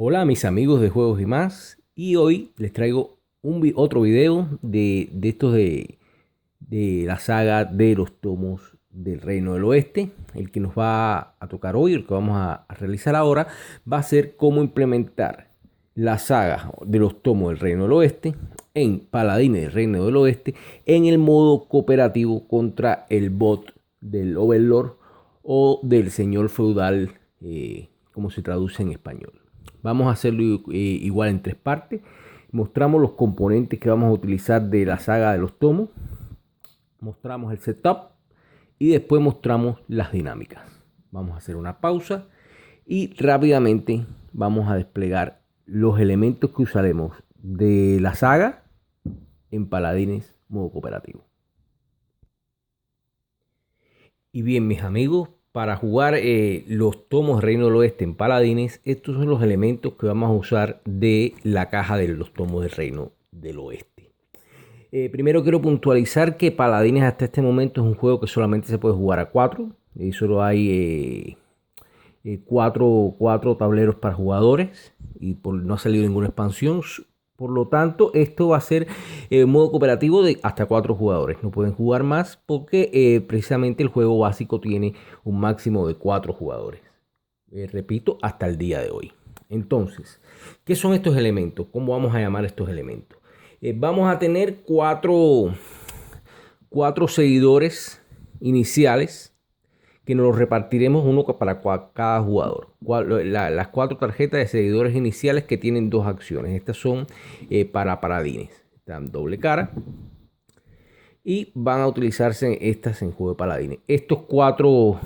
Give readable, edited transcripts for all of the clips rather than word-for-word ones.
Hola mis amigos de Juegos y Más, y hoy les traigo otro video de estos de la saga de los tomos del Reino del Oeste. El que nos va a tocar hoy, el que vamos a realizar ahora, va a ser cómo implementar la saga de los tomos del Reino del Oeste en Paladines del Reino del Oeste en el modo cooperativo contra el bot del Overlord o del señor feudal, como se traduce en español. Vamos a hacerlo igual en tres partes. Mostramos los componentes que vamos a utilizar de la saga de los tomos. Mostramos el setup y después mostramos las dinámicas. Vamos a hacer una pausa y rápidamente vamos a desplegar los elementos que usaremos de la saga en Paladines modo cooperativo. Y bien, mis amigos, para jugar los tomos Reino del Oeste en Paladines, estos son los elementos que vamos a usar de la caja de los tomos del Reino del Oeste. Primero quiero puntualizar que Paladines hasta este momento es un juego que solamente se puede jugar a 4. Y solo hay cuatro tableros para jugadores y no ha salido ninguna expansión. Por lo tanto, esto va a ser modo cooperativo de hasta 4 jugadores. No pueden jugar más porque precisamente el juego básico tiene un máximo de 4 jugadores. Repito, hasta el día de hoy. Entonces, ¿qué son estos elementos? ¿Cómo vamos a llamar estos elementos? Vamos a tener cuatro seguidores iniciales que nos los repartiremos uno para cada jugador. Las 4 tarjetas de seguidores iniciales que tienen 2 acciones. Estas son para paladines. Dan doble cara. Y van a utilizarse estas en juego de paladines. Estos 4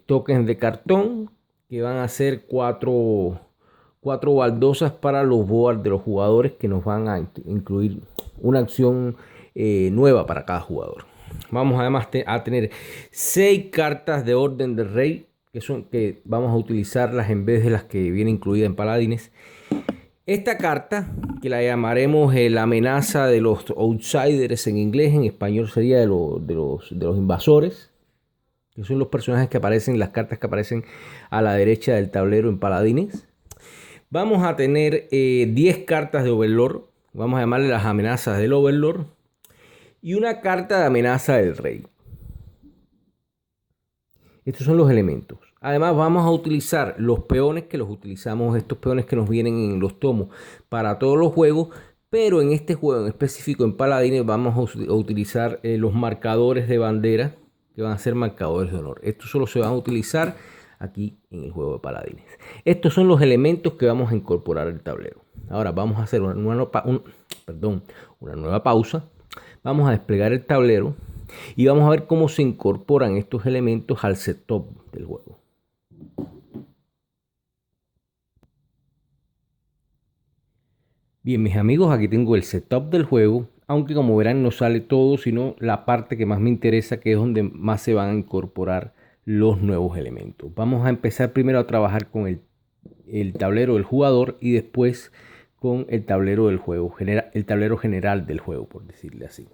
tokens de cartón que van a ser 4 baldosas para los boards de los jugadores, que nos van a incluir una acción nueva para cada jugador. Vamos además a tener 6 cartas de orden del rey, que vamos a utilizarlas en vez de las que viene incluida en Paladines. Esta carta, que la llamaremos la amenaza de los outsiders en inglés, en español sería de los invasores, que son los personajes que aparecen, las cartas que aparecen a la derecha del tablero en Paladines. Vamos a tener 10 cartas de Overlord, vamos a llamarle las amenazas del Overlord, y una carta de amenaza del rey. Estos son los elementos. Además vamos a utilizar los peones, que los utilizamos, estos peones que nos vienen en los tomos para todos los juegos, pero en este juego en específico, en Paladines, vamos a utilizar los marcadores de bandera, que van a ser marcadores de honor. Estos solo se van a utilizar aquí en el juego de Paladines. Estos son los elementos que vamos a incorporar al tablero. Ahora vamos a hacer una nueva pausa. Vamos a desplegar el tablero y vamos a ver cómo se incorporan estos elementos al setup del juego. Bien, mis amigos, aquí tengo el setup del juego, aunque como verán no sale todo, sino la parte que más me interesa, que es donde más se van a incorporar los nuevos elementos. Vamos a empezar primero a trabajar con el tablero del jugador y después con el tablero del juego, el tablero general del juego, por decirle así.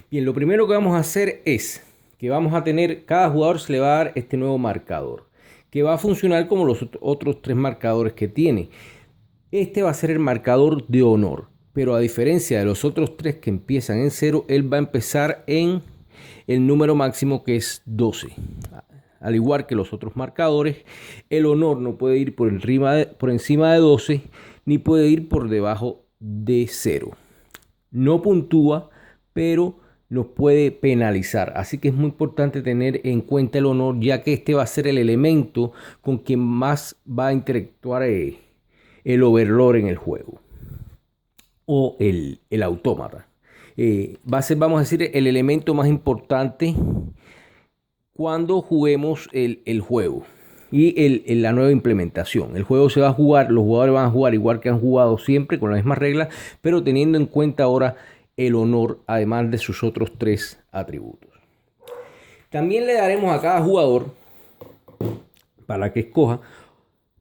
Bien, lo primero que vamos a hacer es que vamos a tener, cada jugador se le va a dar este nuevo marcador, que va a funcionar como los otros 3 marcadores que tiene. Este va a ser el marcador de honor, pero a diferencia de los otros 3 que empiezan en 0, él va a empezar en el número máximo, que es 12. Al igual que los otros marcadores, el honor no puede ir por encima de 12, ni puede ir por debajo de 0. No puntúa, pero nos puede penalizar. Así que es muy importante tener en cuenta el honor, ya que este va a ser el elemento con quien más va a interactuar el Overlord en el juego, o el autómata. Va a ser, vamos a decir, el elemento más importante cuando juguemos el juego y la nueva implementación. El juego se va a jugar, los jugadores van a jugar igual que han jugado siempre, con las mismas reglas, pero teniendo en cuenta ahora el honor, además de sus otros 3 atributos. También le daremos a cada jugador, para que escoja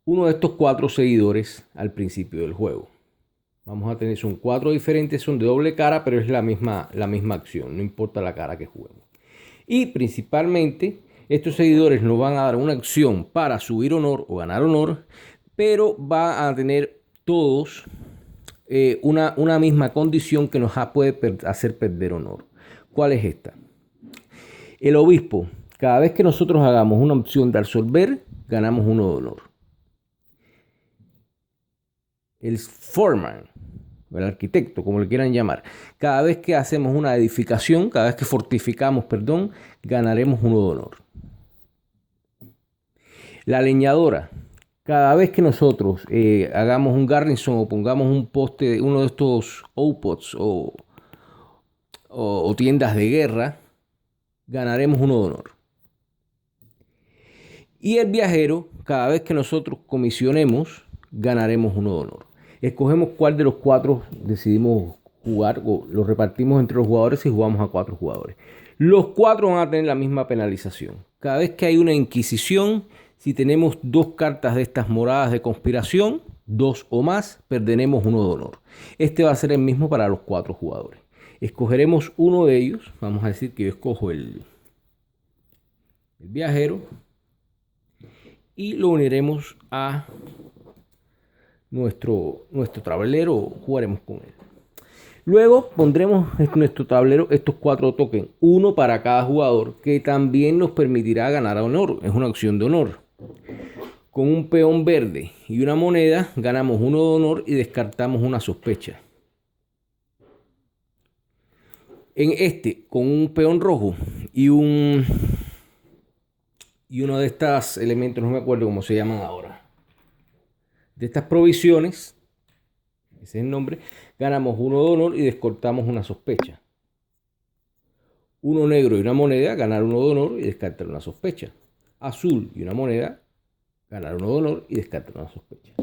uno de estos 4 seguidores al principio del juego. Vamos a tener, son 4 diferentes, son de doble cara, pero es la misma acción, no importa la cara que juguemos. Y principalmente estos seguidores nos van a dar una acción para subir honor o ganar honor, pero va a tener todos una misma condición que nos puede hacer perder honor. ¿Cuál es esta? El obispo, cada vez que nosotros hagamos una opción de absolver, ganamos 1 de honor. El foreman, el arquitecto, como le quieran llamar, cada vez que hacemos una edificación, cada vez que fortificamos, perdón, ganaremos 1 de honor. La leñadora, cada vez que nosotros hagamos un garrison o pongamos un poste, uno de estos outposts o tiendas de guerra, ganaremos 1 de honor. Y el viajero, cada vez que nosotros comisionemos, ganaremos 1 de honor. Escogemos cuál de los 4 decidimos jugar, o lo repartimos entre los jugadores y jugamos a 4 jugadores. Los 4 van a tener la misma penalización. Cada vez que hay una inquisición, si tenemos 2 cartas de estas moradas de conspiración, 2 o más, perderemos 1 de honor. Este va a ser el mismo para los 4 jugadores. Escogeremos uno de ellos. Vamos a decir que yo escojo el viajero y lo uniremos a nuestro tablero, jugaremos con él. Luego pondremos en nuestro tablero estos 4 tokens, uno para cada jugador, que también nos permitirá ganar a honor. Es una opción de honor. Con un peón verde y una moneda ganamos 1 de honor y descartamos una sospecha. En este, con un peón rojo y uno de estos elementos, no me acuerdo cómo se llaman ahora, de estas provisiones, ese es el nombre, ganamos 1 de honor y descortamos una sospecha. Uno negro y una moneda, ganar 1 de honor y descartar una sospecha. Azul y una moneda, ganar 1 de honor y descartar una sospecha.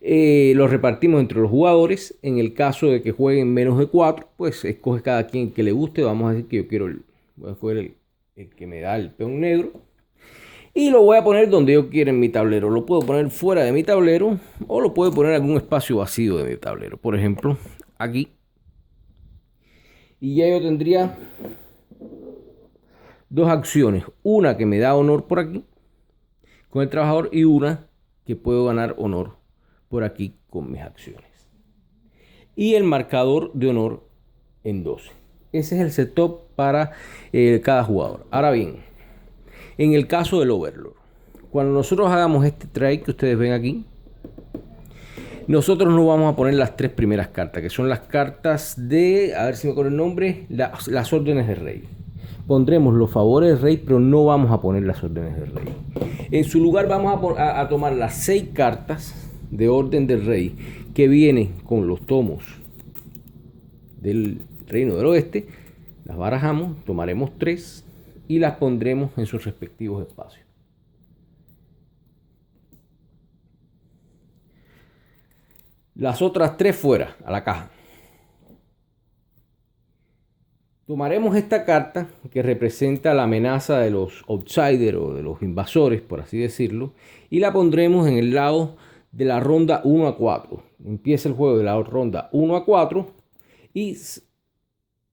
Los repartimos entre los jugadores. En el caso de que jueguen menos de 4, pues escoge cada quien que le guste. Vamos a decir que yo quiero voy a escoger el que me da el peón negro. Y lo voy a poner donde yo quiera en mi tablero. Lo puedo poner fuera de mi tablero o lo puedo poner en algún espacio vacío de mi tablero. Por ejemplo, aquí. Y ya yo tendría 2 acciones. Una que me da honor por aquí con el trabajador y una que puedo ganar honor por aquí con mis acciones. Y el marcador de honor en 12. Ese es el setup para cada jugador. Ahora bien, en el caso del Overlord, cuando nosotros hagamos este trade que ustedes ven aquí, nosotros no vamos a poner las 3 primeras cartas, que son las cartas de, a ver si me acuerdo el nombre, las órdenes del rey. Pondremos los favores del rey, pero no vamos a poner las órdenes del rey. En su lugar vamos a tomar las 6 cartas de orden del rey que vienen con los tomos del reino del oeste. Las barajamos, tomaremos 3 y las pondremos en sus respectivos espacios. Las otras 3 fuera, a la caja. Tomaremos esta carta que representa la amenaza de los outsiders o de los invasores, por así decirlo, y la pondremos en el lado de la ronda 1 a 4. Empieza el juego de la ronda 1 a 4 y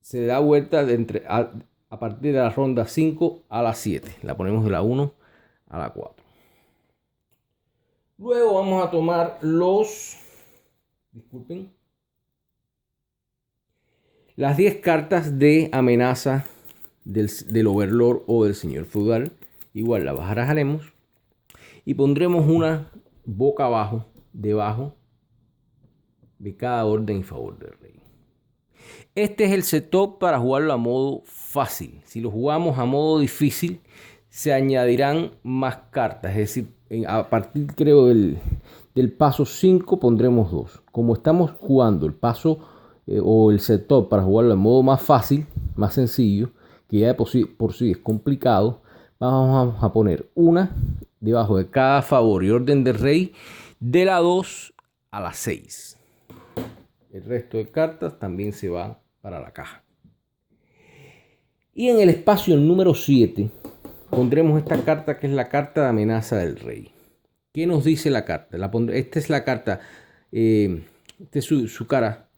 se da vuelta a partir de la ronda 5 a la 7. La ponemos de la 1 a la 4. Luego vamos a tomar las 10 cartas de amenaza del Overlord o del señor feudal. Igual la barajaremos y pondremos una boca abajo, debajo de cada orden en favor del rey. Este es el setup para jugarlo a modo fácil. Si lo jugamos a modo difícil, se añadirán más cartas. Es decir, a partir creo del paso 5 pondremos 2. Como estamos jugando el paso o el setup para jugarlo en modo más fácil, más sencillo, que ya por sí es complicado, vamos a poner una debajo de cada favor y orden del rey de la 2 a la 6. El resto de cartas también se va para la caja. Y en el espacio número 7 pondremos esta carta que es la carta de amenaza del rey. ¿Qué nos dice la carta? Esta es la carta, esta es su cara,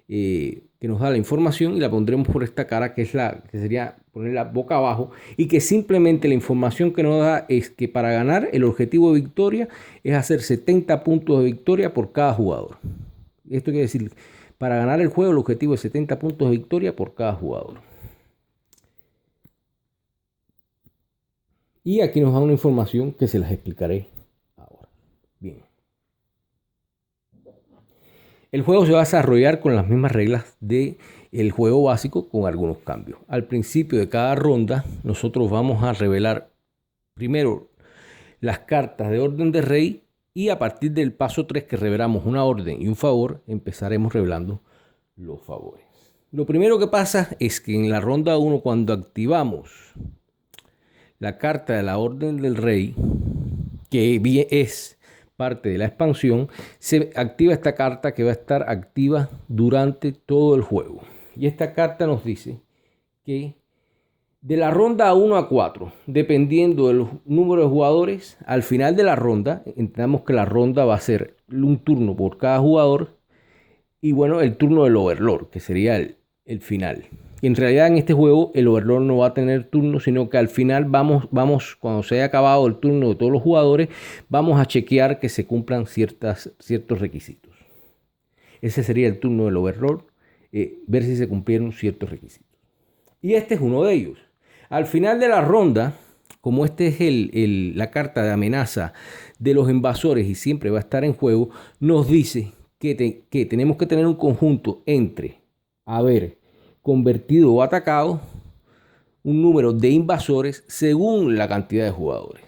que que nos da la información y la pondremos por esta cara, que es que sería ponerla boca abajo, y que simplemente la información que nos da es que para ganar el objetivo de victoria es hacer 70 puntos de victoria por cada jugador. Esto quiere decir, para ganar el juego el objetivo es 70 puntos de victoria por cada jugador. Y aquí nos da una información que se las explicaré ahora. Bien. El juego se va a desarrollar con las mismas reglas del juego básico, con algunos cambios. Al principio de cada ronda, nosotros vamos a revelar primero las cartas de orden de rey, y a partir del paso 3, que revelamos una orden y un favor, empezaremos revelando los favores. Lo primero que pasa es que en la ronda 1, cuando activamos la carta de la orden del rey, que es parte de la expansión, se activa esta carta, que va a estar activa durante todo el juego. Y esta carta nos dice que de la ronda 1 a 4, dependiendo del número de jugadores, al final de la ronda, entendamos que la ronda va a ser un turno por cada jugador, y bueno, el turno del Overlord, que sería el final. Y en realidad en este juego el Overlord no va a tener turno, sino que al final vamos, cuando se haya acabado el turno de todos los jugadores, vamos a chequear que se cumplan ciertos requisitos. Ese sería el turno del Overlord, ver si se cumplieron ciertos requisitos. Y este es uno de ellos. Al final de la ronda, como este es la carta de amenaza de los invasores y siempre va a estar en juego, nos dice que tenemos que tener un conjunto entre haber convertido o atacado un número de invasores según la cantidad de jugadores.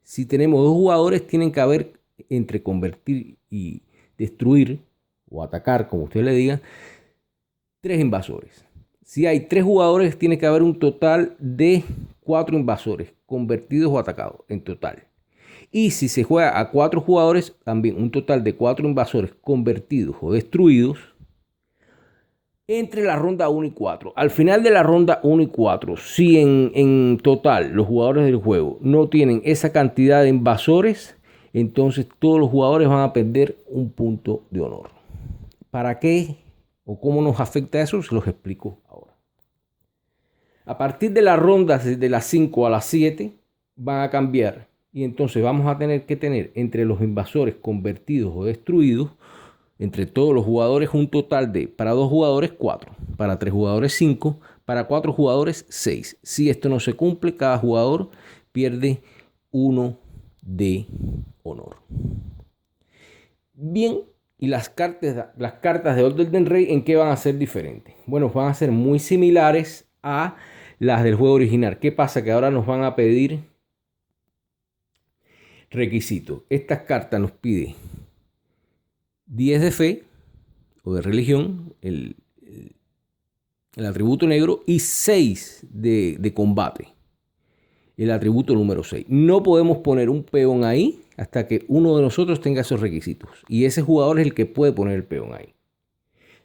Si tenemos 2 jugadores, tienen que haber entre convertir y destruir o atacar, como usted le diga, 3 invasores. Si hay 3 jugadores, tiene que haber un total de 4 invasores convertidos o atacados en total. Y si se juega a 4 jugadores, también un total de 4 invasores convertidos o destruidos entre la ronda 1 y 4. Al final de la ronda 1 y 4, si en total los jugadores del juego no tienen esa cantidad de invasores, entonces todos los jugadores van a perder un punto de honor. ¿Para qué o cómo nos afecta eso? Se los explico ahora. A partir de las rondas de las 5 a las 7 van a cambiar, y entonces vamos a tener que tener entre los invasores convertidos o destruidos, entre todos los jugadores, un total de, para 2 jugadores 4, para 3 jugadores 5, para 4 jugadores 6. Si esto no se cumple, cada jugador pierde 1 de honor. Bien, y las cartas de orden del rey, ¿en qué van a ser diferentes? Bueno, van a ser muy similares a las del juego original. ¿Qué pasa? Que ahora nos van a pedir requisitos. Estas cartas nos piden 10 de fe o de religión, el atributo negro, y 6 de combate, el atributo número 6. No podemos poner un peón ahí hasta que uno de nosotros tenga esos requisitos, y ese jugador es el que puede poner el peón ahí.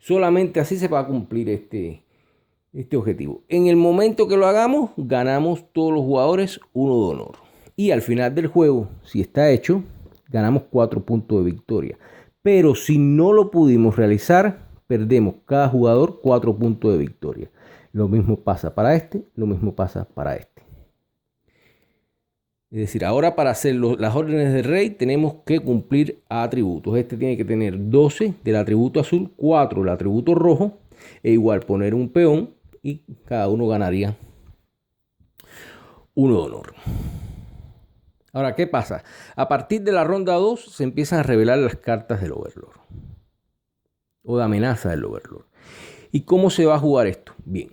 Solamente así se va a cumplir este objetivo. En el momento que lo hagamos, ganamos todos los jugadores 1 de honor. Y al final del juego, si está hecho, ganamos 4 puntos de victoria. Pero si no lo pudimos realizar, perdemos cada jugador 4 puntos de victoria. Lo mismo pasa para este, lo mismo pasa para este. Es decir, ahora para hacer las órdenes del rey tenemos que cumplir atributos. Este tiene que tener 12 del atributo azul, 4 del atributo rojo, e igual poner un peón, y cada uno ganaría 1 de honor. Ahora, ¿qué pasa? A partir de la ronda 2 se empiezan a revelar las cartas del Overlord o de amenaza del Overlord. ¿Y cómo se va a jugar esto? Bien,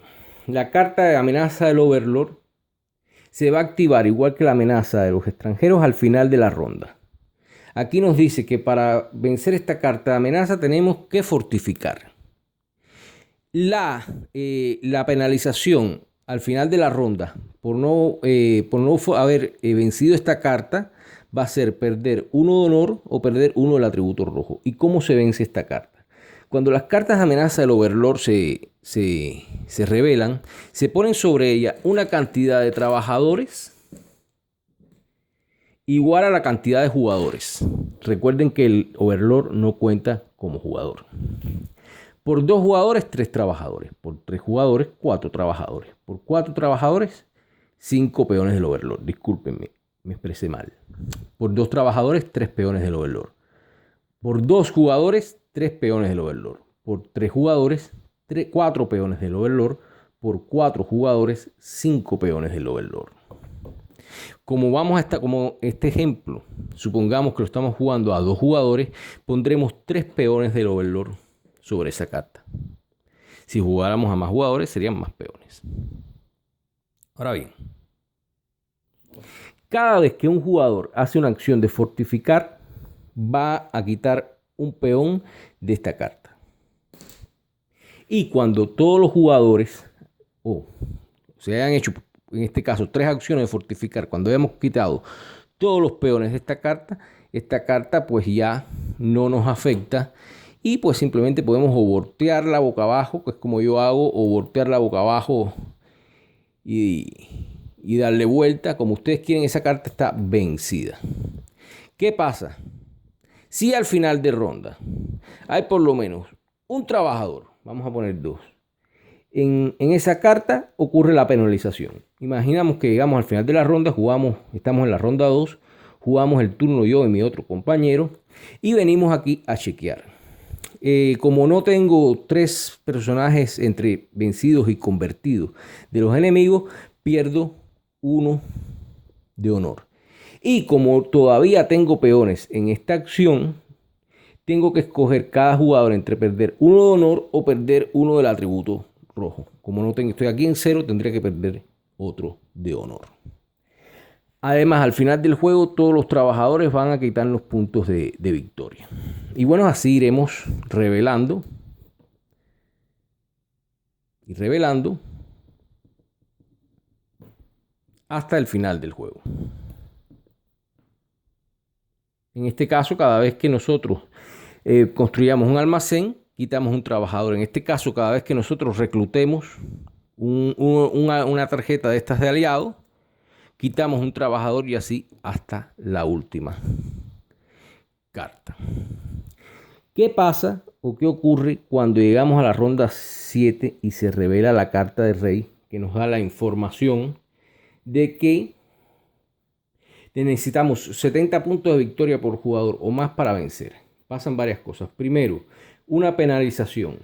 la carta de amenaza del Overlord se va a activar igual que la amenaza de los extranjeros al final de la ronda. Aquí nos dice que para vencer esta carta de amenaza tenemos que fortificar. La penalización al final de la ronda por no haber vencido esta carta va a ser perder 1 de honor o perder 1 del atributo rojo. ¿Y cómo se vence esta carta? Cuando las cartas de amenaza del Overlord se revelan, se ponen sobre ella una cantidad de trabajadores igual a la cantidad de jugadores. Recuerden que el Overlord no cuenta como jugador. Por 2 jugadores, 3 trabajadores. Por 3 jugadores, 4 trabajadores. Por 4 trabajadores, 5 peones del overlord. Discúlpenme, me expresé mal. Por 2 trabajadores, 3 peones del overlord. Por 2 jugadores, 3 peones del overlord. Por 3 jugadores, 4 peones del overlord. Por 4 jugadores, 5 peones del overlord. Como este ejemplo, supongamos que lo estamos jugando a 2 jugadores, pondremos 3 peones del overlord sobre esa carta. Si jugáramos a más jugadores, serían más peones. Ahora bien, cada vez que un jugador hace una acción de fortificar, va a quitar un peón de esta carta. Y cuando todos los jugadores se hayan hecho, en este caso, 3 acciones de fortificar, cuando hayamos quitado todos los peones de esta carta pues ya no nos afecta y pues simplemente podemos o voltearla boca abajo, que es como yo hago, o voltearla boca abajo y darle vuelta. Como ustedes quieren, esa carta está vencida. ¿Qué pasa? Si al final de ronda hay por lo menos un trabajador, vamos a poner 2, en esa carta ocurre la penalización. Imaginamos que llegamos al final de la ronda, estamos en la ronda 2, jugamos el turno yo y mi otro compañero y venimos aquí a chequear. Como no tengo 3 personajes entre vencidos y convertidos de los enemigos, pierdo 1 de honor. Y como todavía tengo peones en esta acción, tengo que escoger cada jugador entre perder 1 de honor o perder 1 del atributo rojo. Como estoy aquí en 0, tendría que perder otro de honor. Además, al final del juego, todos los trabajadores van a quitar los puntos de victoria. Y bueno, así iremos revelando y revelando hasta el final del juego. En este caso, cada vez que nosotros construyamos un almacén, quitamos un trabajador. En este caso, cada vez que nosotros reclutemos una tarjeta de estas de aliado, quitamos un trabajador y así hasta la última carta. ¿Qué pasa o qué ocurre cuando llegamos a la ronda 7 y se revela la carta de rey que nos da la información de que necesitamos 70 puntos de victoria por jugador o más para vencer? Pasan varias cosas. Primero, una penalización.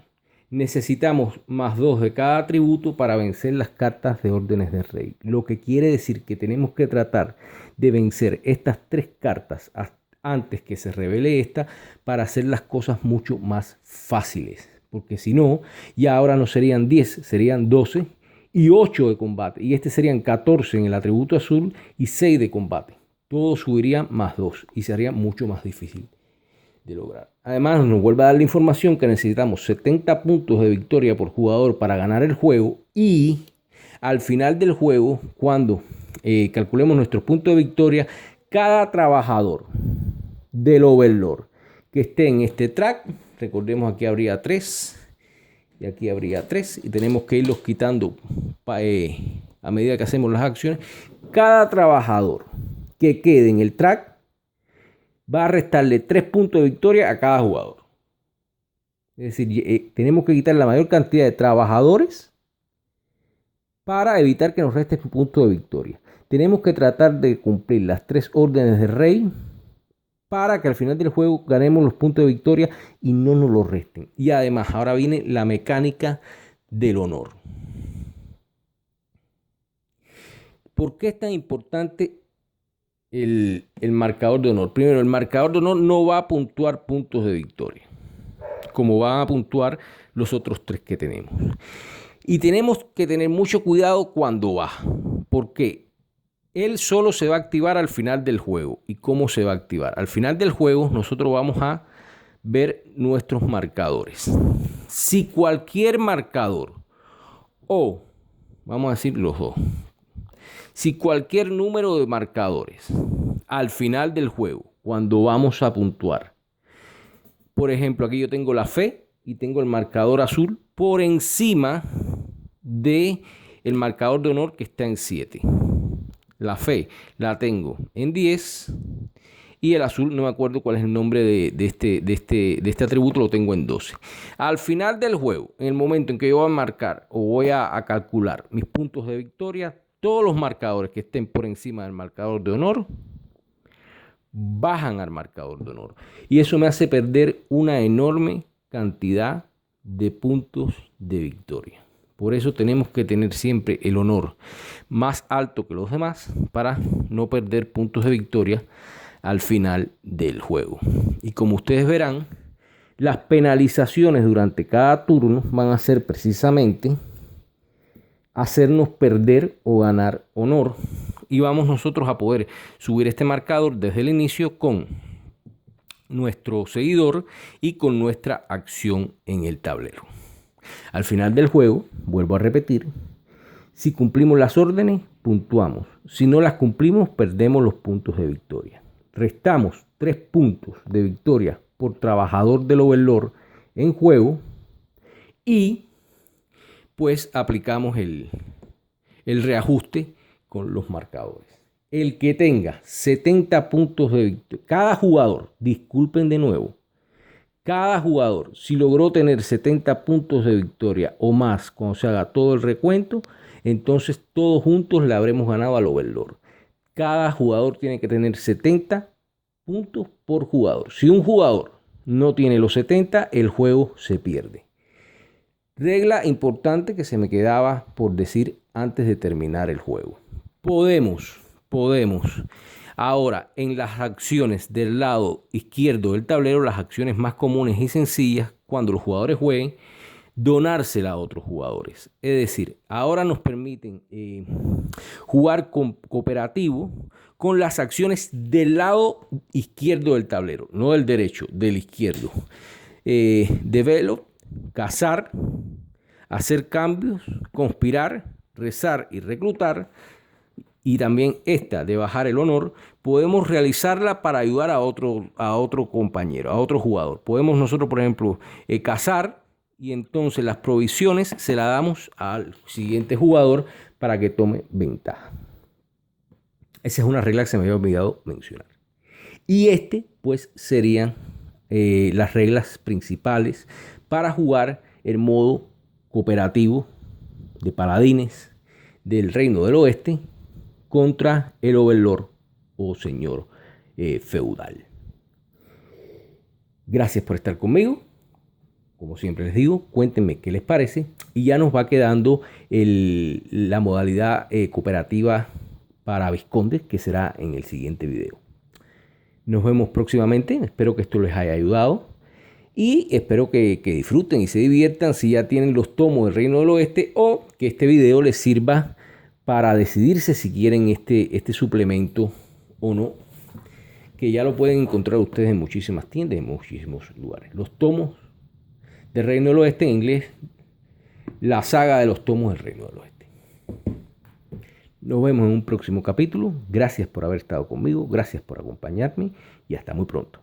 Necesitamos más 2 de cada atributo para vencer las cartas de órdenes de rey. Lo que quiere decir que tenemos que tratar de vencer estas 3 cartas antes que se revele esta para hacer las cosas mucho más fáciles. Porque si no, ya ahora no serían 10, serían 12 y 8 de combate. Y serían 14 en el atributo azul y 6 de combate. Todo subiría más 2 y sería mucho más difícil de lograr. Además, nos vuelve a dar la información que necesitamos 70 puntos de victoria por jugador para ganar el juego y al final del juego, cuando calculemos nuestros puntos de victoria, cada trabajador del overlord que esté en este track, recordemos aquí habría 3 y aquí habría 3 y tenemos que irlos quitando a medida que hacemos las acciones. Cada trabajador que quede en el track va a restarle 3 puntos de victoria a cada jugador. Es decir, tenemos que quitar la mayor cantidad de trabajadores para evitar que nos resten puntos de victoria. Tenemos que tratar de cumplir las 3 órdenes de rey para que al final del juego ganemos los puntos de victoria y no nos los resten. Y además, ahora viene la mecánica del honor. ¿Por qué es tan importante el marcador de honor? Primero, el marcador de honor no va a puntuar puntos de victoria, como van a puntuar los otros 3 que tenemos. Y tenemos que tener mucho cuidado cuando baja, porque él solo se va a activar al final del juego. ¿Y cómo se va a activar? Al final del juego nosotros vamos a ver nuestros marcadores. Si cualquier marcador, o vamos a decir los dos, si cualquier número de marcadores al final del juego, cuando vamos a puntuar, por ejemplo, aquí yo tengo la fe y tengo el marcador azul por encima del marcador de honor que está en 7. La fe la tengo en 10 y el azul no me acuerdo cuál es el nombre de este atributo, lo tengo en 12. Al final del juego, en el momento en que yo voy a marcar o voy a calcular mis puntos de victoria, todos los marcadores que estén por encima del marcador de honor bajan al marcador de honor. Y eso me hace perder una enorme cantidad de puntos de victoria. Por eso tenemos que tener siempre el honor más alto que los demás para no perder puntos de victoria al final del juego. Y como ustedes verán, las penalizaciones durante cada turno van a ser precisamente hacernos perder o ganar honor. Y vamos nosotros a poder subir este marcador desde el inicio con nuestro seguidor y con nuestra acción en el tablero. Al final del juego, vuelvo a repetir, si cumplimos las órdenes, puntuamos. Si no las cumplimos, perdemos los puntos de victoria. Restamos 3 puntos de victoria por trabajador del Overlord en juego y pues aplicamos el reajuste con los marcadores. El que tenga 70 puntos de victoria, cada jugador, disculpen de nuevo, cada jugador, si logró tener 70 puntos de victoria o más cuando se haga todo el recuento, entonces todos juntos le habremos ganado al Overlord. Cada jugador tiene que tener 70 puntos por jugador. Si un jugador no tiene los 70, el juego se pierde. Regla importante que se me quedaba por decir antes de terminar el juego. Podemos. Ahora, en las acciones del lado izquierdo del tablero, las acciones más comunes y sencillas cuando los jugadores jueguen, donársela a otros jugadores. Es decir, ahora nos permiten jugar cooperativo con las acciones del lado izquierdo del tablero, no del derecho, del izquierdo. Develop, cazar, hacer cambios, conspirar, rezar y reclutar. Y también esta de bajar el honor, podemos realizarla para ayudar a otro compañero, a otro jugador. Podemos nosotros, por ejemplo, cazar y entonces las provisiones se las damos al siguiente jugador para que tome ventaja. Esa es una regla que se me había olvidado mencionar. Y pues serían las reglas principales para jugar el modo cooperativo de paladines del Reino del Oeste contra el Overlord o señor feudal. Gracias por estar conmigo. Como siempre les digo, cuéntenme qué les parece. Y ya nos va quedando la modalidad cooperativa para vizcondes, que será en el siguiente video. Nos vemos próximamente. Espero que esto les haya ayudado. Y espero que disfruten y se diviertan si ya tienen los tomos del Reino del Oeste, o que este video les sirva para decidirse si quieren este suplemento o no, que ya lo pueden encontrar ustedes en muchísimas tiendas, en muchísimos lugares. Los tomos del Reino del Oeste, en inglés, la saga de los tomos del Reino del Oeste. Nos vemos en un próximo capítulo. Gracias por haber estado conmigo, gracias por acompañarme y hasta muy pronto.